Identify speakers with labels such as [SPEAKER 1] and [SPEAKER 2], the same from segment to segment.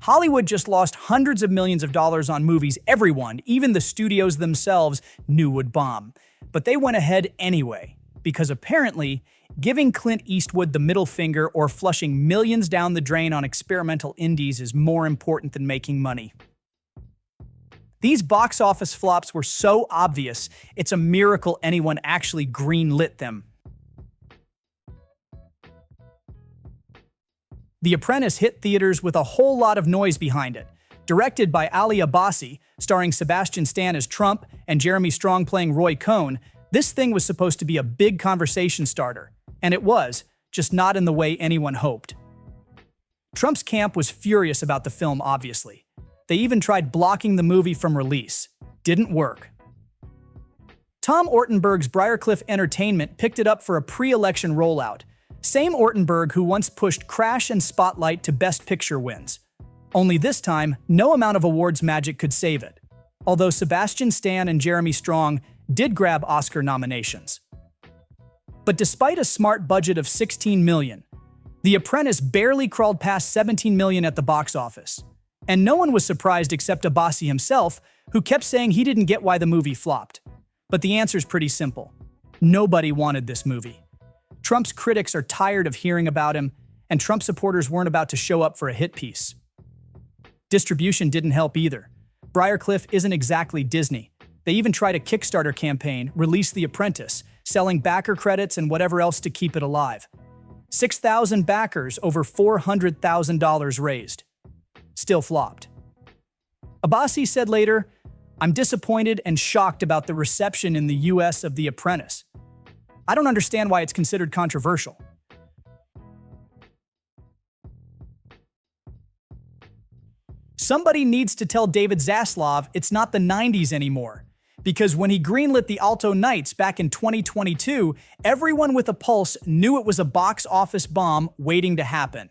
[SPEAKER 1] Hollywood just lost hundreds of millions of dollars on movies everyone, even the studios themselves, knew would bomb. But they went ahead anyway, because apparently, giving Clint Eastwood the middle finger or flushing millions down the drain on experimental indies is more important than making money. These box office flops were so obvious, it's a miracle anyone actually greenlit them. The Apprentice hit theaters with a whole lot of noise behind it. Directed by Ali Abbasi, starring Sebastian Stan as Trump and Jeremy Strong playing Roy Cohn, this thing was supposed to be a big conversation starter. And it was, just not in the way anyone hoped. Trump's camp was furious about the film, obviously. They even tried blocking the movie from release. Didn't work. Tom Ortenberg's Briarcliff Entertainment picked it up for a pre-election rollout. Same Ortenberg who once pushed Crash and Spotlight to Best Picture wins. Only this time, no amount of awards magic could save it. Although Sebastian Stan and Jeremy Strong did grab Oscar nominations. But despite a smart budget of $16 million, The Apprentice barely crawled past $17 million at the box office. And no one was surprised except Abbasi himself, who kept saying he didn't get why the movie flopped. But the answer's pretty simple. Nobody wanted this movie. Trump's critics are tired of hearing about him, and Trump supporters weren't about to show up for a hit piece. Distribution didn't help either. Briarcliff isn't exactly Disney. They even tried a Kickstarter campaign, Release the Apprentice, selling backer credits and whatever else to keep it alive. 6,000 backers, over $400,000 raised. Still flopped. Abbasi said later, "I'm disappointed and shocked about the reception in the US of The Apprentice. I don't understand why it's considered controversial." Somebody needs to tell David Zaslav it's not the 90s anymore. Because when he greenlit the Alto Knights back in 2022, everyone with a pulse knew it was a box office bomb waiting to happen.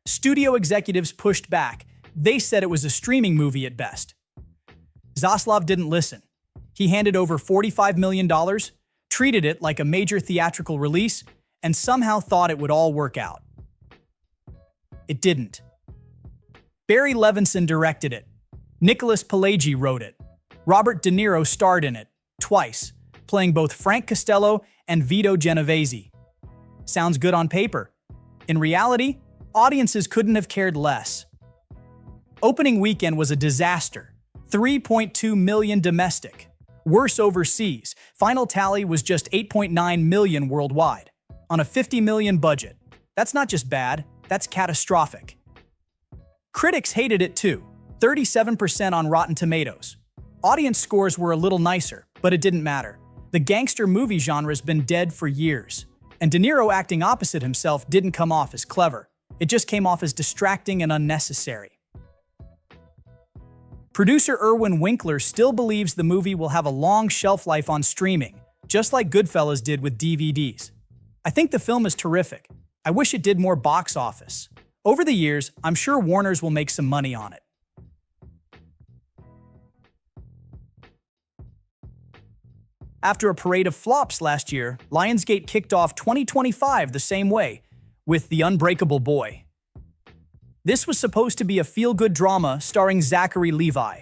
[SPEAKER 1] Studio executives pushed back. They said it was a streaming movie at best. Zaslav didn't listen. He handed over $45 million, treated it like a major theatrical release, and somehow thought it would all work out. It didn't. Barry Levinson directed it. Nicholas Pileggi wrote it. Robert De Niro starred in it, twice, playing both Frank Costello and Vito Genovese. Sounds good on paper. In reality, audiences couldn't have cared less. Opening weekend was a disaster. 3.2 million domestic. Worse overseas. Final tally was just 8.9 million worldwide. On a $50 million budget. That's not just bad, that's catastrophic. Critics hated it too. 37% on Rotten Tomatoes. Audience scores were a little nicer, but it didn't matter. The gangster movie genre's been dead for years. And De Niro acting opposite himself didn't come off as clever. It just came off as distracting and unnecessary. Producer Irwin Winkler still believes the movie will have a long shelf life on streaming, just like Goodfellas did with DVDs. I think the film is terrific. I wish it did more box office. Over the years, I'm sure Warner's will make some money on it. After a parade of flops last year, Lionsgate kicked off 2025 the same way, with The Unbreakable Boy. This was supposed to be a feel-good drama starring Zachary Levi,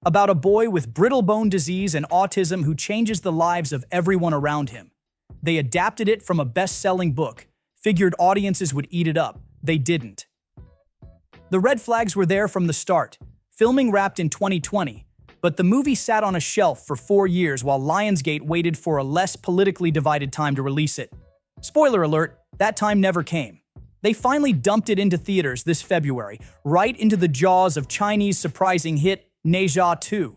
[SPEAKER 1] about a boy with brittle bone disease and autism who changes the lives of everyone around him. They adapted it from a best-selling book, figured audiences would eat it up. They didn't. The red flags were there from the start. Filming wrapped in 2020, but the movie sat on a shelf for 4 years while Lionsgate waited for a less politically divided time to release it. Spoiler alert, that time never came. They finally dumped it into theaters this February, right into the jaws of Chinese surprising hit Ne Zha 2.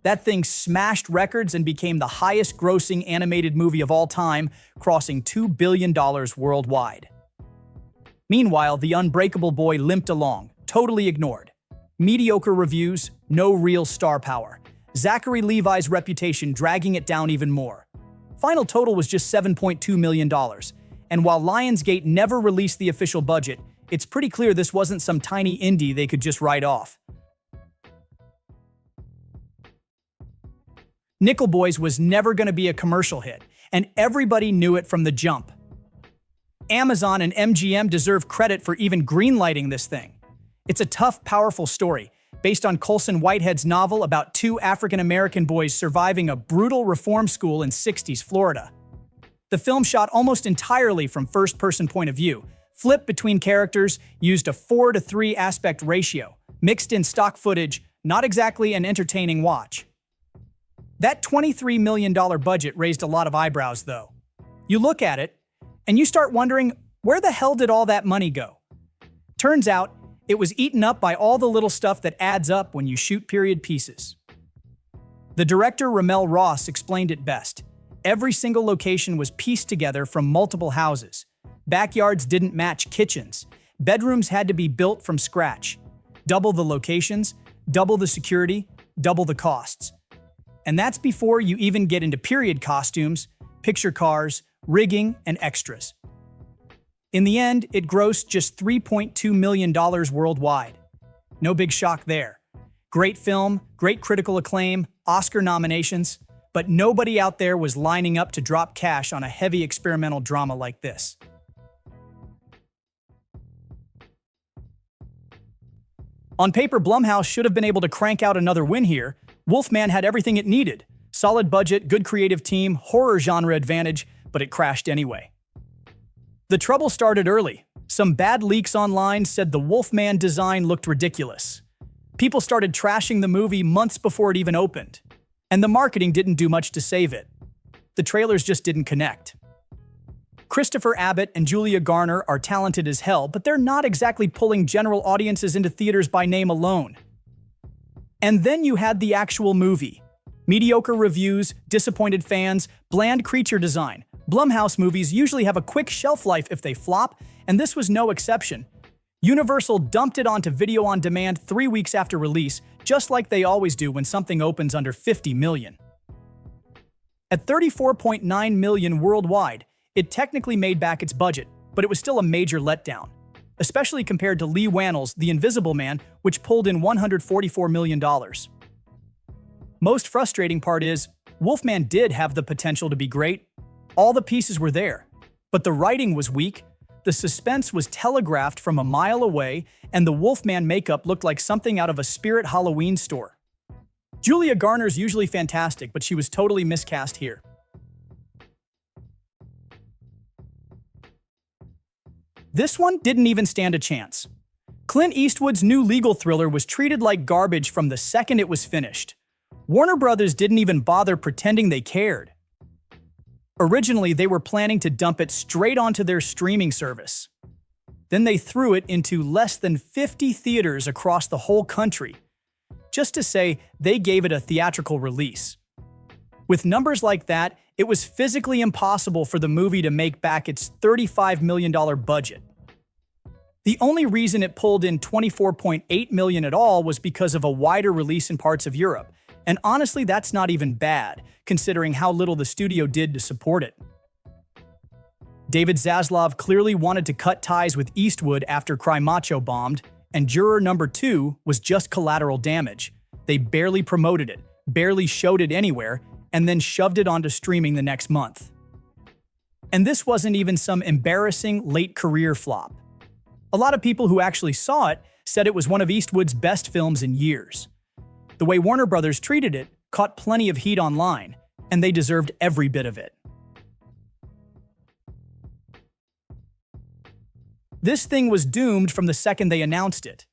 [SPEAKER 1] That thing smashed records and became the highest-grossing animated movie of all time, crossing $2 billion worldwide. Meanwhile, The Unbreakable Boy limped along, totally ignored. Mediocre reviews, no real star power. Zachary Levi's reputation dragging it down even more. Final total was just $7.2 million. And while Lionsgate never released the official budget, it's pretty clear this wasn't some tiny indie they could just write off. Nickel Boys was never going to be a commercial hit, and everybody knew it from the jump. Amazon and MGM deserve credit for even greenlighting this thing. It's a tough, powerful story, based on Colson Whitehead's novel about two African-American boys surviving a brutal reform school in 60s Florida. The film shot almost entirely from first-person point of view, flipped between characters, used a 4:3 aspect ratio, mixed in stock footage, not exactly an entertaining watch. That $23 million budget raised a lot of eyebrows, though. You look at it, and you start wondering, where the hell did all that money go? Turns out, it was eaten up by all the little stuff that adds up when you shoot period pieces. The director Ramel Ross explained it best. Every single location was pieced together from multiple houses. Backyards didn't match kitchens. Bedrooms had to be built from scratch. Double the locations, double the security, double the costs. And that's before you even get into period costumes, picture cars, rigging, and extras. In the end, it grossed just $3.2 million worldwide. No big shock there. Great film, great critical acclaim, Oscar nominations, but nobody out there was lining up to drop cash on a heavy experimental drama like this. On paper, Blumhouse should have been able to crank out another win here. Wolfman had everything it needed. Solid budget, good creative team, horror genre advantage, but it crashed anyway. The trouble started early. Some bad leaks online said the Wolfman design looked ridiculous. People started trashing the movie months before it even opened. And the marketing didn't do much to save it. The trailers just didn't connect. Christopher Abbott and Julia Garner are talented as hell, but they're not exactly pulling general audiences into theaters by name alone. And then you had the actual movie. Mediocre reviews, disappointed fans, bland creature design. Blumhouse movies usually have a quick shelf life if they flop, and this was no exception. Universal dumped it onto video on demand 3 weeks after release, just like they always do when something opens under $50 million. At $34.9 million worldwide, it technically made back its budget, but it was still a major letdown, especially compared to Lee Wannell's The Invisible Man, which pulled in $144 million. Most frustrating part is, Wolfman did have the potential to be great. All the pieces were there, but the writing was weak, the suspense was telegraphed from a mile away, and the Wolfman makeup looked like something out of a Spirit Halloween store. Julia Garner's usually fantastic, but she was totally miscast here. This one didn't even stand a chance. Clint Eastwood's new legal thriller was treated like garbage from the second it was finished. Warner Brothers didn't even bother pretending they cared. Originally, they were planning to dump it straight onto their streaming service. Then they threw it into less than 50 theaters across the whole country, just to say they gave it a theatrical release. With numbers like that, it was physically impossible for the movie to make back its $35 million budget. The only reason it pulled in $24.8 million at all was because of a wider release in parts of Europe. And honestly, that's not even bad, considering how little the studio did to support it. David Zaslav clearly wanted to cut ties with Eastwood after Cry Macho bombed, and Juror number 2 was just collateral damage. They barely promoted it, barely showed it anywhere, and then shoved it onto streaming the next month. And this wasn't even some embarrassing late-career flop. A lot of people who actually saw it said it was one of Eastwood's best films in years. The way Warner Brothers treated it caught plenty of heat online, and they deserved every bit of it. This thing was doomed from the second they announced it.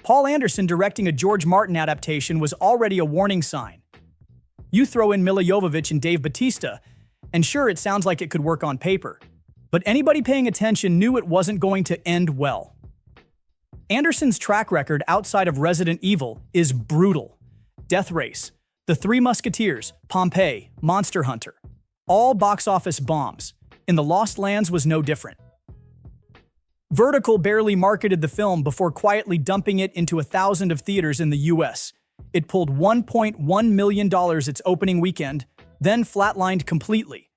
[SPEAKER 1] Paul Anderson directing a George Martin adaptation was already a warning sign. You throw in Milla Jovovich and Dave Bautista, and sure, it sounds like it could work on paper. But anybody paying attention knew it wasn't going to end well. Anderson's track record outside of Resident Evil is brutal. Death Race, The Three Musketeers, Pompeii, Monster Hunter. All box office bombs. In The Lost Lands was no different. Vertical barely marketed the film before quietly dumping it into 1,000 of theaters in the US. It pulled $1.1 million its opening weekend, then flatlined completely.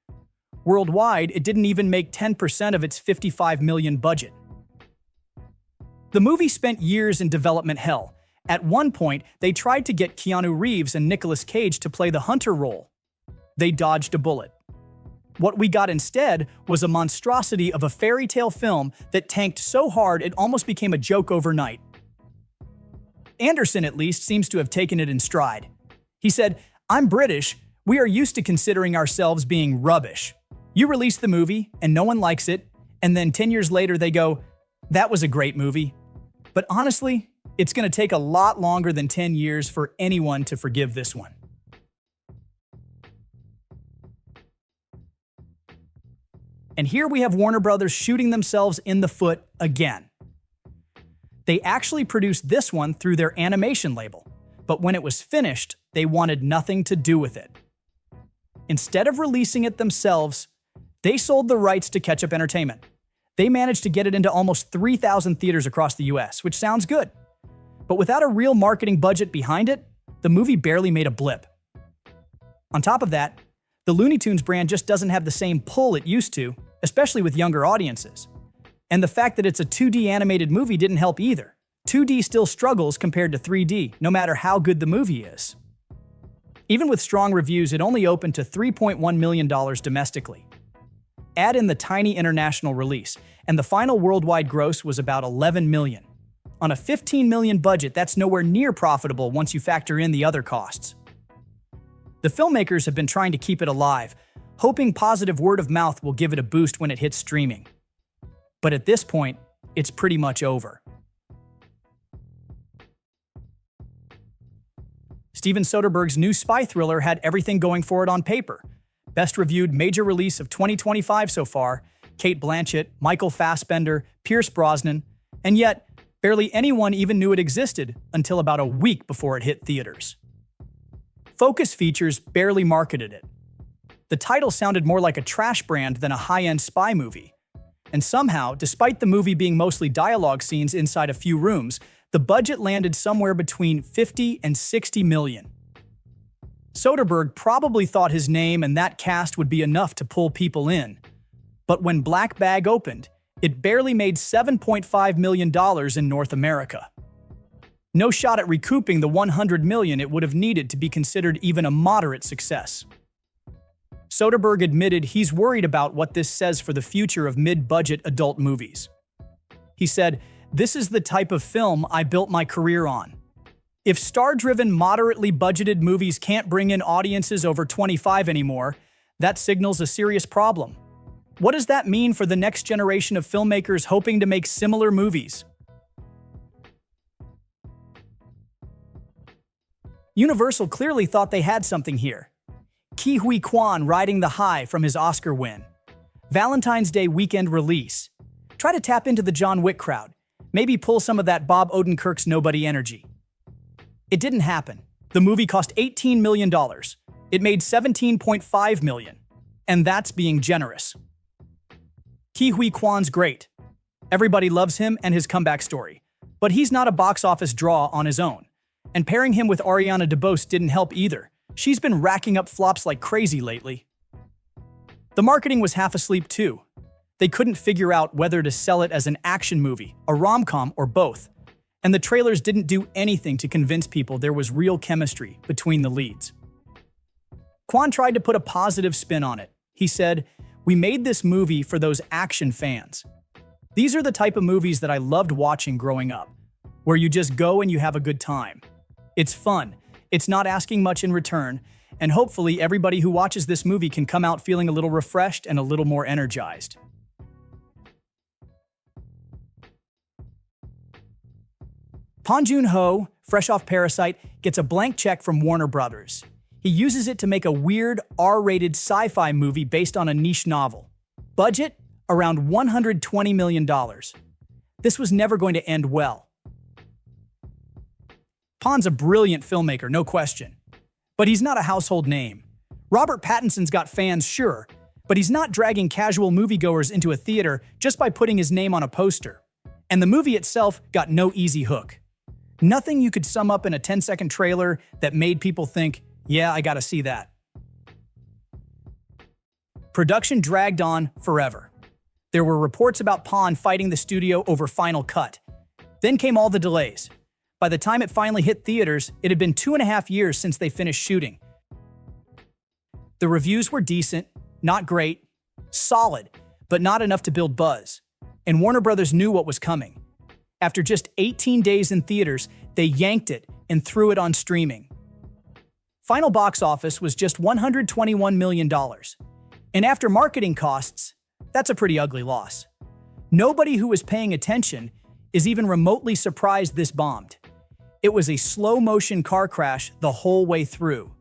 [SPEAKER 1] Worldwide, it didn't even make 10% of its $55 million budget. The movie spent years in development hell. At one point, they tried to get Keanu Reeves and Nicolas Cage to play the Hunter role. They dodged a bullet. What we got instead was a monstrosity of a fairy tale film that tanked so hard it almost became a joke overnight. Anderson, at least, seems to have taken it in stride. He said, "I'm British. We are used to considering ourselves being rubbish. You release the movie, and no one likes it, and then 10 years later they go, 'That was a great movie.' But honestly, it's going to take a lot longer than 10 years for anyone to forgive this one." And here we have Warner Brothers shooting themselves in the foot again. They actually produced this one through their animation label, but when it was finished, they wanted nothing to do with it. Instead of releasing it themselves, they sold the rights to Ketchup Entertainment. They managed to get it into almost 3,000 theaters across the US, which sounds good. But without a real marketing budget behind it, the movie barely made a blip. On top of that, the Looney Tunes brand just doesn't have the same pull it used to, especially with younger audiences. And the fact that it's a 2D animated movie didn't help either. 2D still struggles compared to 3D, no matter how good the movie is. Even with strong reviews, it only opened to $3.1 million domestically. Add in the tiny international release, and the final worldwide gross was about $11 million. On a $15 million budget, that's nowhere near profitable once you factor in the other costs. The filmmakers have been trying to keep it alive, hoping positive word of mouth will give it a boost when it hits streaming. But at this point, it's pretty much over. Steven Soderbergh's new spy thriller had everything going for it on paper. Best reviewed major release of 2025 so far, Cate Blanchett, Michael Fassbender, Pierce Brosnan, and yet barely anyone even knew it existed until about a week before it hit theaters. Focus Features barely marketed it. The title sounded more like a trash brand than a high-end spy movie. And somehow, despite the movie being mostly dialogue scenes inside a few rooms, the budget landed somewhere between 50 and 60 million. Soderbergh probably thought his name and that cast would be enough to pull people in. But when Black Bag opened, it barely made $7.5 million in North America. No shot at recouping the $100 million it would have needed to be considered even a moderate success. Soderbergh admitted he's worried about what this says for the future of mid-budget adult movies. He said, "This is the type of film I built my career on. If star-driven, moderately budgeted movies can't bring in audiences over 25 anymore, that signals a serious problem. What does that mean for the next generation of filmmakers hoping to make similar movies?" Universal clearly thought they had something here. Ke Huy Quan riding the high from his Oscar win. Valentine's Day weekend release. Try to tap into the John Wick crowd. Maybe pull some of that Bob Odenkirk's Nobody energy. It didn't happen. The movie cost $18 million. It made $17.5 million. And that's being generous. Ke Huy Quan's great. Everybody loves him and his comeback story. But he's not a box office draw on his own. And pairing him with Ariana DeBose didn't help either. She's been racking up flops like crazy lately. The marketing was half asleep too. They couldn't figure out whether to sell it as an action movie, a rom-com, or both. And the trailers didn't do anything to convince people there was real chemistry between the leads. Quan tried to put a positive spin on it. He said, "We made this movie for those action fans. These are the type of movies that I loved watching growing up, where you just go and you have a good time. It's fun. It's not asking much in return, and hopefully everybody who watches this movie can come out feeling a little refreshed and a little more energized." Bong Joon-ho, fresh off Parasite, gets a blank check from Warner Brothers. He uses it to make a weird, R-rated sci-fi movie based on a niche novel. Budget? Around $120 million. This was never going to end well. Bong's a brilliant filmmaker, no question. But he's not a household name. Robert Pattinson's got fans, sure, but he's not dragging casual moviegoers into a theater just by putting his name on a poster. And the movie itself got no easy hook. Nothing you could sum up in a 10-second trailer that made people think, "Yeah, I gotta see that." Production dragged on forever. There were reports about Bong fighting the studio over Final Cut. Then came all the delays. By the time it finally hit theaters, it had been 2.5 years since they finished shooting. The reviews were decent, not great, solid, but not enough to build buzz. And Warner Brothers knew what was coming. After just 18 days in theaters, they yanked it and threw it on streaming. Final box office was just $121 million. And after marketing costs, that's a pretty ugly loss. Nobody who was paying attention is even remotely surprised this bombed. It was a slow-motion car crash the whole way through.